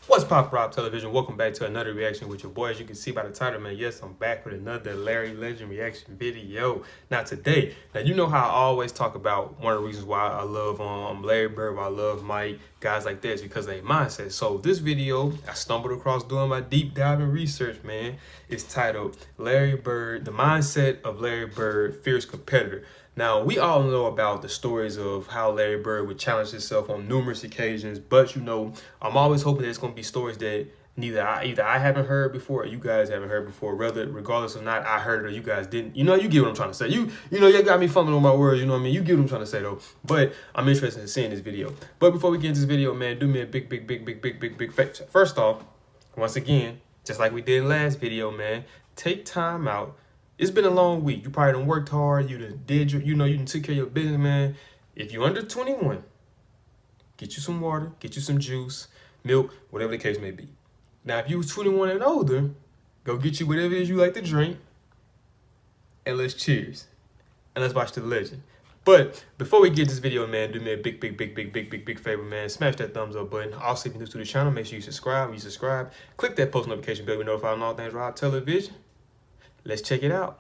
What's pop, Rob Television? Welcome back to another reaction with your boy. As you can see by the title, man, yes, I'm back with another Larry Legend reaction video. Now you know how I always talk about one of the reasons why I love Larry Bird, why I love Mike, guys like this, because they mindset. So this video, I stumbled across doing my deep diving research, man. It's titled Larry Bird, the mindset of Larry Bird, fierce competitor. Now, we all know about the stories of how Larry Bird would challenge himself on numerous occasions, but I'm always hoping there's going to be stories that either I haven't heard before or you guys haven't heard before, regardless of not I heard it or you guys didn't. You get what I'm trying to say. You got me fumbling on my words, you know what I mean? You get what I'm trying to say though. But I'm interested in seeing this video. But before we get into this video, man, do me a big favor. First off, once again, just like we did last video, man, take time out. It's been a long week. You probably done worked hard. You done did your, you done took care of your business, man. If you're under 21, get you some water, get you some juice, milk, whatever the case may be. Now, if you 21 and older, go get you whatever it is you like to drink, and let's cheers. And let's watch the legend. But before we get this video, man, do me a big favor, man. Smash that thumbs up button. Also, if you're new to the channel, make sure you subscribe. When you subscribe, click that post notification bell to be notified on all things Rob Television. Let's check it out.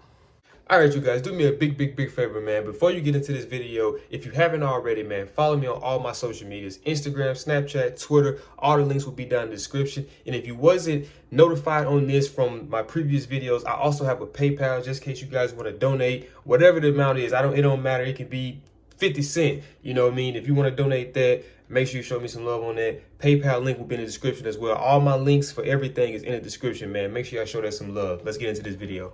All right, you guys, do me a big favor, man. Before you get into this video, if you haven't already, man, follow me on all my social medias, Instagram, Snapchat, Twitter. All the links will be down in the description. And if you wasn't notified on this from my previous videos, I also have a PayPal just in case you guys want to donate. Whatever the amount is, it don't matter. It could be 50 cents. You know what I mean? If you want to donate that, make sure you show me some love on that. PayPal link will be in the description as well. All my links for everything is in the description, man. Make sure y'all show that some love. Let's get into this video.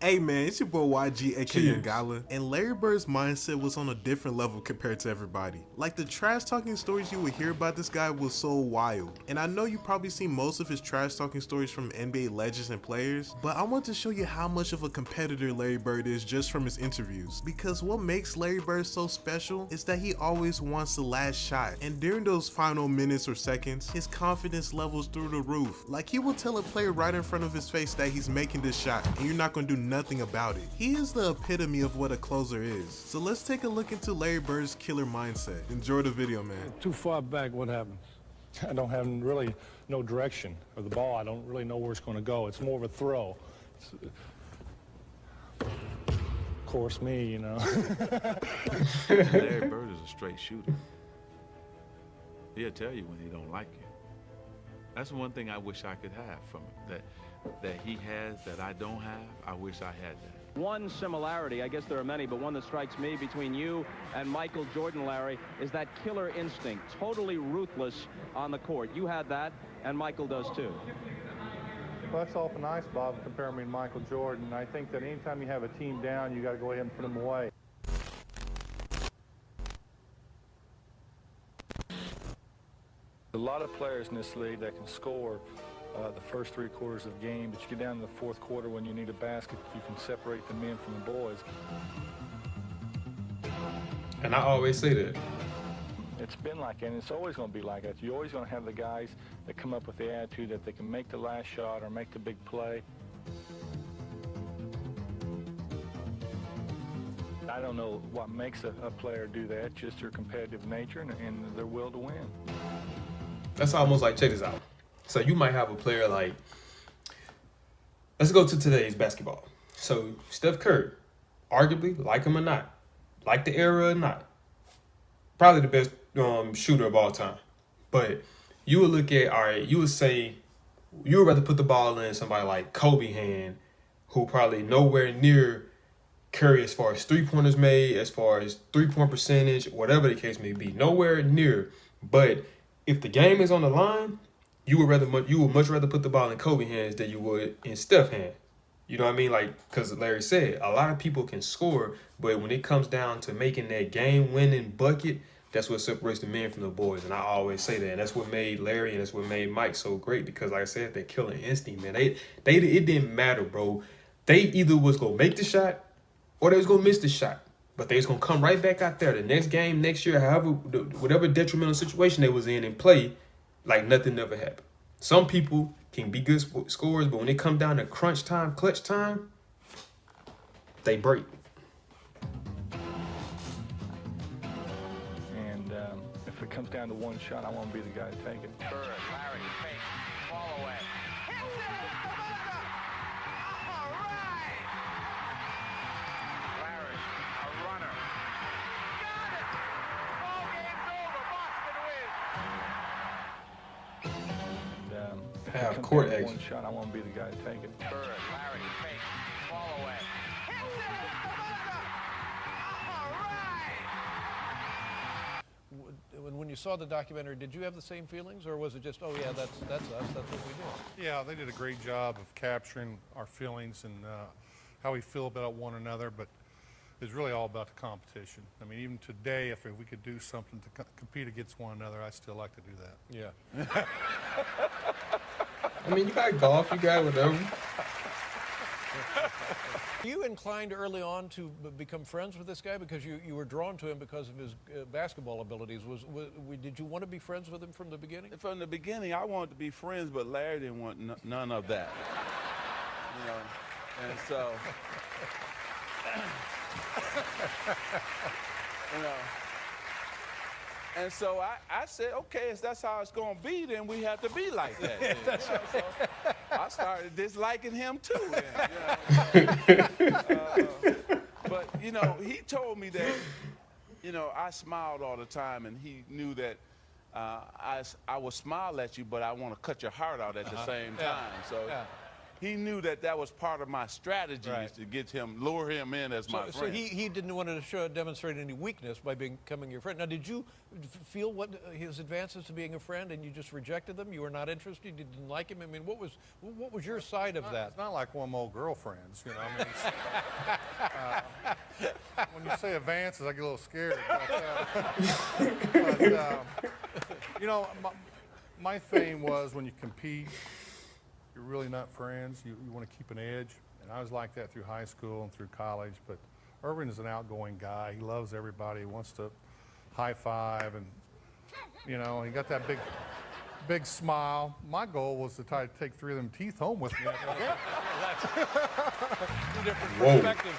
Hey man, it's your boy YG, aka Cheers. Gala, and Larry Bird's mindset was on a different level compared to everybody. Like, the trash talking stories you would hear about this guy was so wild. And I know you probably seen most of his trash talking stories from NBA legends and players, but I want to show you how much of a competitor Larry Bird is just from his interviews. Because what makes Larry Bird so special is that he always wants the last shot, and during those final minutes or seconds, his confidence levels through the roof. Like, he will tell a player right in front of his face that he's making this shot, and you're not going to do nothing about it. He is the epitome of what a closer is. So let's take a look into Larry Bird's killer mindset. Enjoy the video, man. Too far back, what happens? I don't have really no direction for the ball. I don't really know where it's going to go. It's more of a throw. Of course, me, you know. Larry Bird is a straight shooter. He'll tell you when he don't like you. That's one thing I wish I could have from him. That he has that I don't have. I wish I had that. One similarity, I guess there are many, but one that strikes me between you and Michael Jordan, Larry, is that killer instinct, totally ruthless on the court. You had that, and Michael does too. Well, that's awful nice, Bob, to compare me and Michael Jordan. I think that anytime you have a team down, you got to go ahead and put them away. A lot of players in this league that can score the first 3 quarters of the game, but you get down to the 4th quarter when you need a basket, you can separate the men from the boys. And I always say that. It's been like that, and it's always going to be like that. You're always going to have the guys that come up with the attitude that they can make the last shot or make the big play. I don't know what makes a player do that, just their competitive nature and their will to win. That's almost like, check this out. So you might have a player like, let's go to today's basketball. So Steph Curry, arguably, like him or not, like the era or not, probably the best shooter of all time. But you would look at, all right, you would say, you would rather put the ball in somebody like Kobe hand, who probably nowhere near Curry as far as three-pointers made, as far as three-point percentage, whatever the case may be, nowhere near. But if the game is on the line, you would much rather put the ball in Kobe hands than you would in Steph hands. You know what I mean? Like, because Larry said, a lot of people can score, but when it comes down to making that game-winning bucket, that's what separates the men from the boys. And I always say that. And that's what made Larry and that's what made Mike so great, because, like I said, that killing instinct, man. It didn't matter, bro. They either was going to make the shot or they was going to miss the shot. But they was going to come right back out there the next game, next year, whatever detrimental situation they was in and play like nothing ever happened. Some people can be good scorers, but when it come down to crunch time, clutch time, they break. And if it comes down to one shot, I want to be the guy to take it. Bird, Larry, Half Come court down to action. one shot, I want to be the guy to take it. Bird, Larry, fake, fall away. When you saw the documentary, did you have the same feelings, or was it just, oh yeah, that's us, that's what we do? Yeah, they did a great job of capturing our feelings and how we feel about one another, but it's really all about the competition. I mean, even today, if we could do something to compete against one another, I still like to do that. Yeah. I mean, you got golf, you got whatever. Were you inclined early on to become friends with this guy because you were drawn to him because of his basketball abilities? Did you want to be friends with him from the beginning? From the beginning, I wanted to be friends, but Larry didn't want none of that. You know, and so, you know, and so I said, okay, if that's how it's going to be, then we have to be like that. Then, you know, so I started disliking him too. Then, you know, but, you know, he told me that, you know, I smiled all the time, and he knew that I will smile at you, but I want to cut your heart out at the same time. So he knew that that was part of my strategy, is to get him, lure him in as my friend. So he didn't want to demonstrate any weakness by becoming your friend. Now, did you feel what his advances to being a friend, and you just rejected them? You were not interested. You didn't like him. I mean, what was your side of that? It's not like one of my old girlfriends, you know. I mean, when you say advances, I get a little scared. But you know, my thing was when you compete, you're really not friends. You want to keep an edge, and I was like that through high school and through college. But Irvin is an outgoing guy. He loves everybody. He wants to high five, and you know, he got that big smile. My goal was to try to take 3 of them teeth home with me. Two different Whoa. perspectives.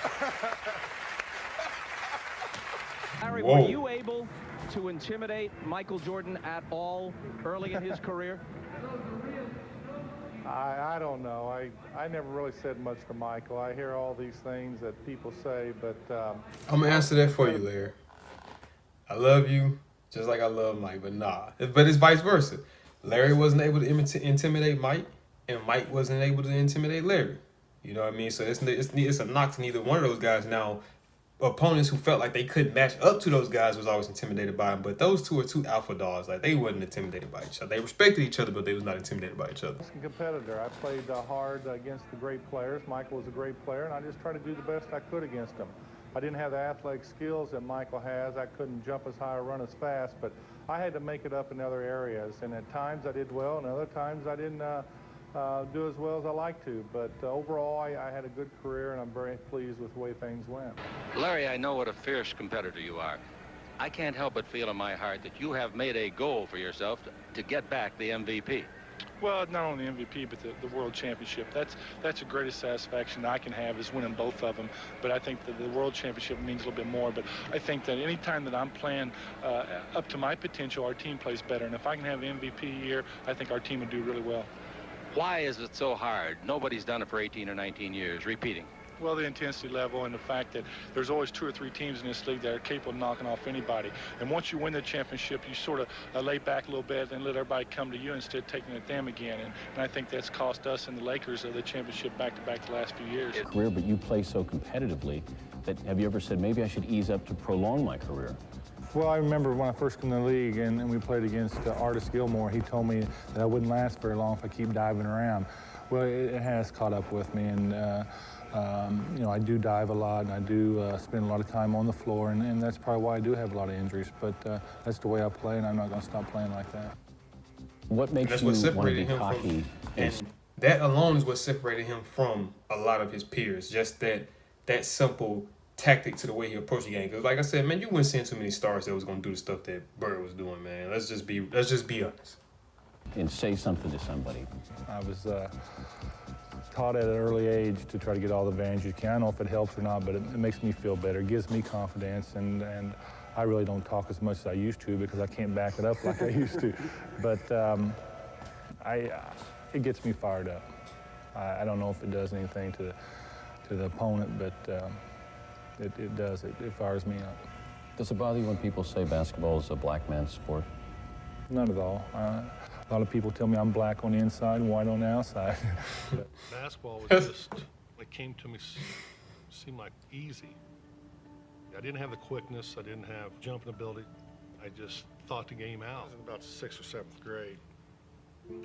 Larry, Whoa. were you able to intimidate Michael Jordan at all early in his career? I don't know. I never really said much to Michael. I hear all these things that people say, but I'm going to answer that for you, Larry. I love you just like I love Mike, but nah. But it's vice versa. Larry wasn't able to intimidate Mike, and Mike wasn't able to intimidate Larry. You know what I mean? So it's a knock to neither one of those guys. Now, opponents who felt like they couldn't match up to those guys was always intimidated by them. But those two are two alpha dogs. Like, they wasn't intimidated by each other. They respected each other, but they was not intimidated by each other. I'm a competitor. I played hard against the great players. Michael was a great player, and I just tried to do the best I could against him. I didn't have the athletic skills that Michael has. I couldn't jump as high or run as fast, but I had to make it up in other areas. And at times I did well, and other times I didn't do as well as I like to. But overall, I had a good career, and I'm very pleased with the way things went. Larry, I know what a fierce competitor you are. I can't help but feel in my heart that you have made a goal for yourself to get back the MVP. Well, not only the MVP, but the World Championship. That's the greatest satisfaction I can have, is winning both of them. But I think that the World Championship means a little bit more. But I think that any time that I'm playing up to my potential, our team plays better. And if I can have an MVP year, I think our team would do really well. Why is it so hard? Nobody's done it for 18 or 19 years, repeating. Well, the intensity level and the fact that there's always 2 or 3 teams in this league that are capable of knocking off anybody. And once you win the championship, you sort of lay back a little bit and let everybody come to you instead of taking it at them again. And I think that's cost us and the Lakers the championship back-to-back the last few years. Career, but you play so competitively that have you ever said, maybe I should ease up to prolong my career? Well, I remember when I first came to the league and we played against Artis Gilmore, he told me that I wouldn't last very long if I keep diving around. Well, it has caught up with me, and you know, I do dive a lot, and I do spend a lot of time on the floor, and that's probably why I do have a lot of injuries. But that's the way I play, and I'm not going to stop playing like that. What makes you want to be cocky? And that alone is what separated him from a lot of his peers. Just that simple tactic to the way he approached the game. Because like I said, man, you wouldn't see too many stars that was going to do the stuff that Bird was doing, man. Let's just be honest. And say something to somebody. I was taught at an early age to try to get all the advantage you can. I don't know if it helps or not, but it makes me feel better. It gives me confidence, and I really don't talk as much as I used to because I can't back it up like I used to. But it gets me fired up. I don't know if it does anything to the opponent, but it does. It fires me up. Does it bother you when people say basketball is a black man's sport? Not at all. A lot of people tell me I'm black on the inside and white on the outside. Basketball was just, it came to me, seemed like easy. I didn't have the quickness, I didn't have jumping ability. I just thought the game out. I was in about 6th or 7th grade.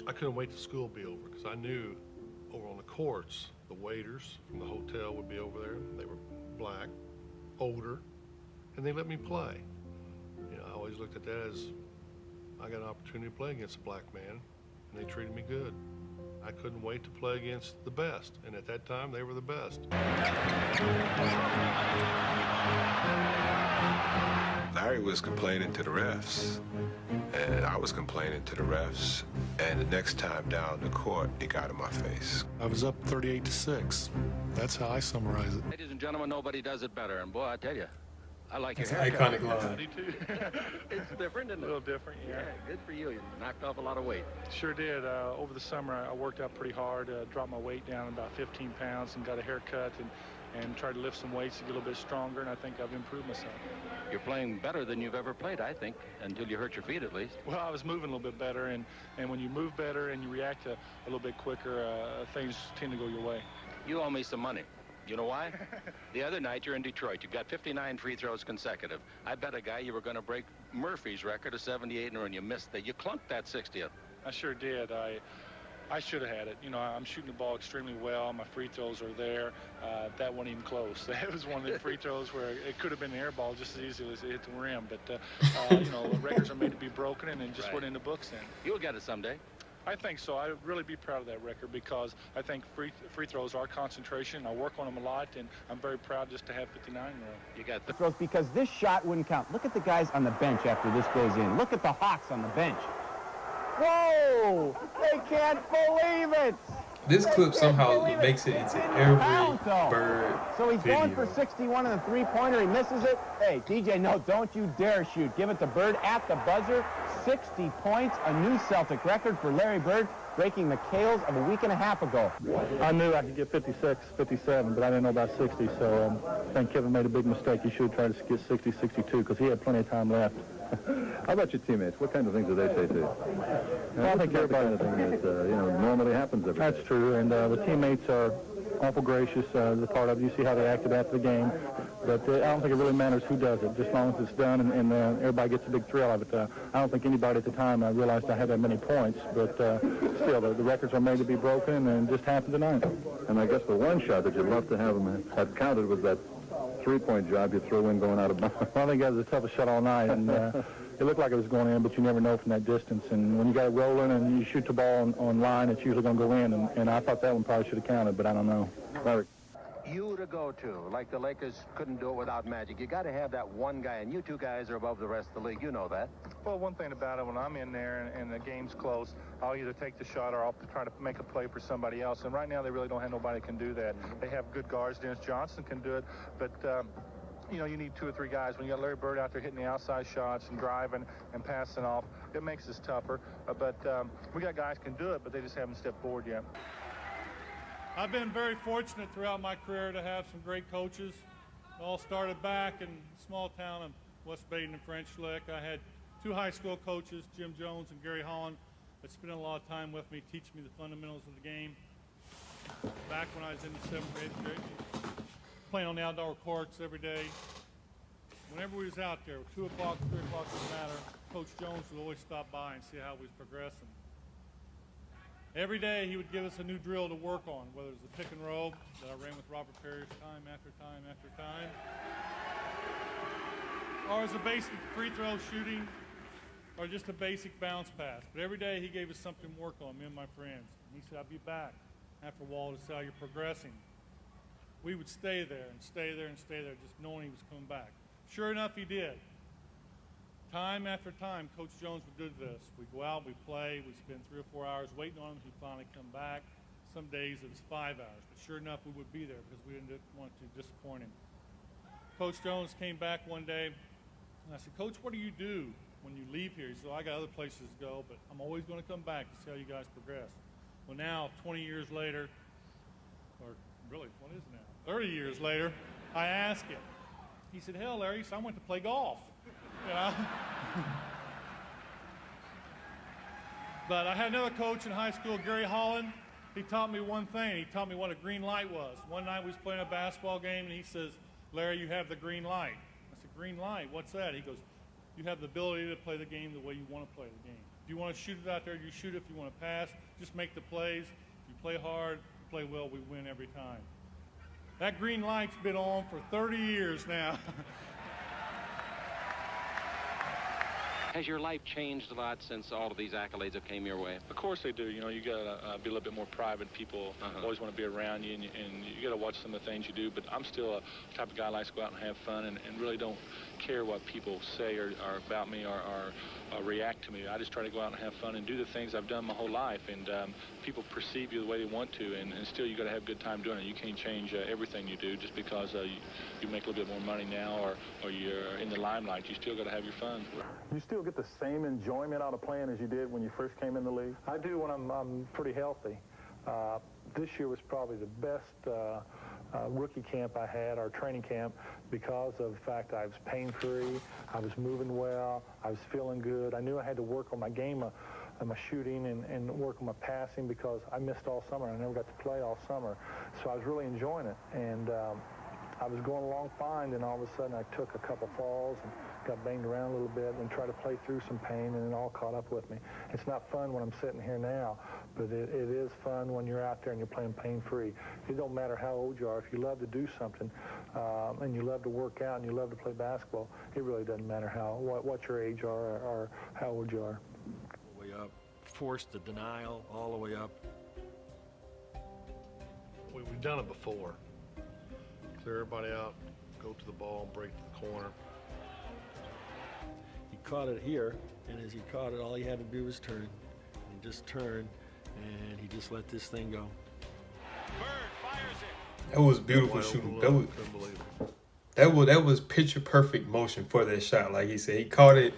I couldn't wait till school be over because I knew over on the courts, the waiters from the hotel would be over there. They were black, older, and they let me play. You know, I always looked at that as I got an opportunity to play against a black man, and they treated me good. I couldn't wait to play against the best, and at that time, they were the best. Larry was complaining to the refs, and I was complaining to the refs, and the next time down the court, he got in my face. I was up 38-6. That's how I summarize it. Ladies and gentlemen, nobody does it better. And boy, I tell you, I like That's your an haircut. iconic line. Me too. It's different, isn't it? A little different, yeah. Yeah, good for you. You knocked off a lot of weight. Sure did. Over the summer, I worked out pretty hard, dropped my weight down about 15 pounds and got a haircut and tried to lift some weights to get a little bit stronger, and I think I've improved myself. You're playing better than you've ever played, I think, until you hurt your feet at least. Well, I was moving a little bit better, and when you move better and you react a little bit quicker, things tend to go your way. You owe me some money. You know why? The other night you're in Detroit. You got 59 free throws consecutive. I bet a guy you were going to break Murphy's record of 78 in a row, and you missed that. You clunked that 60th. I sure did. I should have had it. You know, I'm shooting the ball extremely well. My free throws are there. That wasn't even close. That was one of the free throws where it could have been an air ball just as easily as it hit the rim. But, you know, records are made to be broken, and it just went in the books then. You'll get it someday. I think so. I would really be proud of that record because I think free throws are concentration. I work on them a lot, and I'm very proud just to have 59 in a row. You got the throws because this shot wouldn't count. Look at the guys on the bench after this goes in. Look at the Hawks on the bench. Whoa! They can't believe it! This clip somehow makes it into every Bird So he's video. going for 61 on the three-pointer. He misses it. Hey, DJ, no, don't you dare shoot. Give it to Bird at the buzzer. 60 points, a new Celtic record for Larry Bird, breaking McHale's of a week and a half ago. I knew I could get 56, 57, but I didn't know about 60, so I think Kevin made a big mistake. He should have tried to get 60, 62, because he had plenty of time left. How about your teammates? What kind of things do they say to you? Well, I think everybody... Kind of thing that, you know, normally happens every day. That's true, and the teammates are awful gracious, the part of it. You see how they acted after the game, but I don't think it really matters who does it, just as long as it's done and everybody gets a big thrill of it. I don't think anybody at the time realized I had that many points, but still, the records are made to be broken, and it just happened tonight. And I guess the one shot that you'd love to have them have counted was that three-point job you threw in going out of bounds. Well, I think that was the toughest shot all night, and it looked like it was going in, but you never know from that distance. And when you got it rolling and you shoot the ball on line, it's usually going to go in, and I thought that one probably should have counted, but I don't know. You to go to, like the Lakers couldn't do it without Magic. You got to have that one guy, and you two guys are above the rest of the league. You know that. Well, one thing about it, when I'm in there and the game's close, I'll either take the shot or I'll try to make a play for somebody else. And right now, they really don't have nobody that can do that. They have good guards. Dennis Johnson can do it, but you know, you need 2 or 3 guys. When you got Larry Bird out there hitting the outside shots and driving and passing off, it makes us tougher. But we got guys can do it, but they just haven't stepped forward yet. I've been very fortunate throughout my career to have some great coaches. It all started back in a small town of West Baden and French Lick. I had 2 high school coaches, Jim Jones and Gary Holland, that spent a lot of time with me, teaching me the fundamentals of the game. Back when I was in the 7th or 8th grade, playing on the outdoor courts every day. Whenever we was out there, 2 o'clock, 3 o'clock, didn't matter, Coach Jones would always stop by and see how we was progressing. Every day he would give us a new drill to work on, whether it was the pick and roll that I ran with Robert Parrish time after time after time, or as a basic free throw shooting, or just a basic bounce pass. But every day he gave us something to work on, me and my friends. And he said, I'll be back after a while to see how you're progressing. We would stay there and stay there and stay there, just knowing he was coming back. Sure enough, he did. Time after time, Coach Jones would do this. We'd go out, we'd play, we'd spend 3 or 4 hours waiting on him to finally come back. Some days it was 5 hours, but sure enough, we would be there because we didn't want to disappoint him. Coach Jones came back one day, and I said, Coach, what do you do when you leave here? He said, well, I got other places to go, but I'm always going to come back to see how you guys progress. Well, now, 20 years later, or really, what is it now? 30 years later, I asked him. He said, hell, Larry, so I went to play golf. You know? But I had another coach in high school, Gary Holland. He taught me one thing. He taught me what a green light was. One night we was playing a basketball game, and he says, "Larry, you have the green light." I said, "Green light? What's that?" He goes, "You have the ability to play the game the way you want to play the game. If you want to shoot it out there, you shoot it. If you want to pass, just make the plays. If you play hard, play well, we win every time." That green light's been on for 30 years now. Has your life changed a lot since all of these accolades have came your way? Of course they do. You know, you gotta be a little bit more private. People always want to be around you, and you gotta watch some of the things you do. But I'm still a type of guy who likes to go out and have fun, and really don't care what people say or about me or react to me. I just try to go out and have fun and do the things I've done my whole life. And people perceive you the way they want to, and still you gotta have a good time doing it. You can't change everything you do just because you make a little bit more money now or you're in the limelight. You still gotta have your fun. You still get the same enjoyment out of playing as you did when you first came in the league? I do when I'm pretty healthy. This year was probably the best rookie camp I had, our training camp, because of the fact I was pain-free, I was moving well, I was feeling good. I knew I had to work on my game, my shooting, and work on my passing because I missed all summer. I never got to play all summer. So I was really enjoying it. And I was going along fine, and all of a sudden I took a couple falls and got banged around a little bit and tried to play through some pain, and it all caught up with me. It's not fun when I'm sitting here now, but it is fun when you're out there and you're playing pain-free. It don't matter how old you are. If you love to do something and you love to work out and you love to play basketball, it really doesn't matter what your age are or how old you are. All the way up, forced the denial all the way up. We've done it before. Clear everybody out, go to the ball, break to the corner. He caught it here, and as he caught it, all he had to do was turn. He just turned, and he just let this thing go. That was beautiful shooting. That was picture perfect motion for that shot. Like he said, he caught it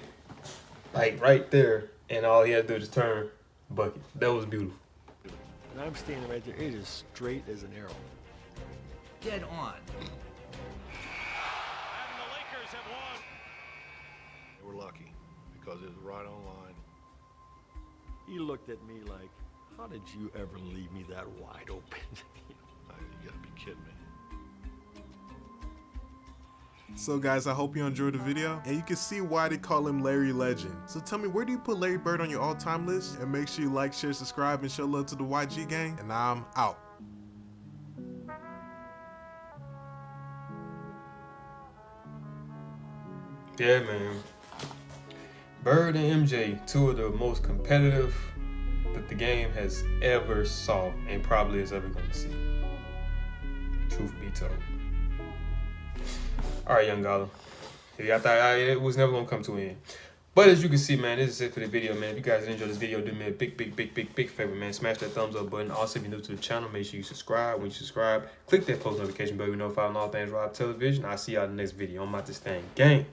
like right there, and all he had to do was turn, bucket. That was beautiful. And I'm standing right there. It is straight as an arrow. Dead on. We're lucky because it was right on line. He looked at me like, how did you ever leave me that wide open? You gotta be kidding me. So guys, I hope you enjoyed the video, and you can see why they call him Larry Legend. So tell me, where do you put Larry Bird on your all-time list? And make sure you like, share, subscribe, and show love to the YG gang. And I'm out. Yeah, man. Bird and MJ, two of the most competitive that the game has ever saw and probably is ever going to see. Truth be told. All right, young Gala. I thought it was never going to come to an end. But as you can see, man, this is it for the video, man. If you guys enjoyed this video, do me a big favor, man. Smash that thumbs up button. Also, if you're new to the channel, make sure you subscribe. When you subscribe, click that post notification bell. You know, follow all things Rob Television. I'll see y'all in the next video. I'm about to stand gang.